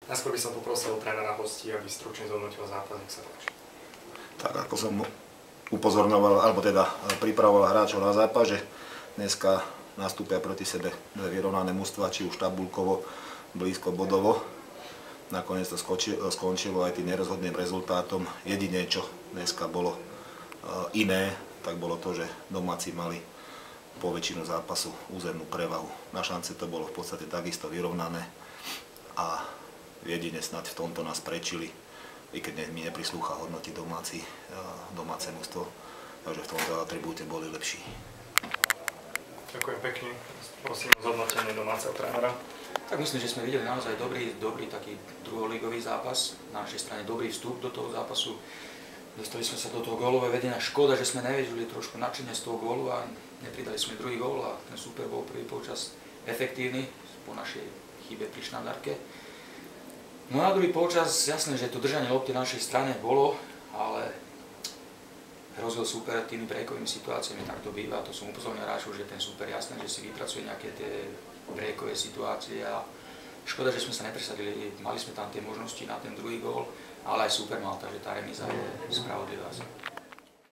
Najskôr by som poprosil trénera hostí, aby stručne zhodnotil zápas, nech sa páči. Tak ako som upozorňoval, alebo teda pripravoval hráčov na zápas, že dneska nastúpia proti sebe dve vyrovnané mužstvá, či už tabulkovo, blízko bodovo. Nakoniec to skončilo aj tým nerozhodným rezultátom. Jedine, čo dneska bolo iné, tak bolo to, že domáci mali po väčšinu zápasu územnú prevahu. Na šance to bolo v podstate takisto vyrovnané a jedine snad v tomto nás prečili, i keď mi neprislúcha hodnotiť domáce mužstvo, takže v tomto atribúte boli lepší. Ďakujem pekne. Prosím o zhodnotenie domáceho trénera. Tak myslím, že sme videli naozaj dobrý taký druholigový zápas. Na našej strane dobrý vstup do toho zápasu. Dostali sme sa do toho gólového vedenia. Škoda, že sme nevedeli trošku nadšenie z toho gólu a nepridali sme druhý gól a ten super bol prvý polčas efektívny po našej chybe pri štandardke. No na druhý polčas, jasné, že to držanie lopty na našej strane bolo, ale hrozil super tými breakovými situáciami, tak to býva. To som upozornil hráčov, že ten super jasné, že si vypracuje nejaké tie breakové situácie a škoda, že sme sa nepresadili. Mali sme tam tie možnosti na ten druhý gól, ale aj super mal, takže tá remíza je spravodlivá.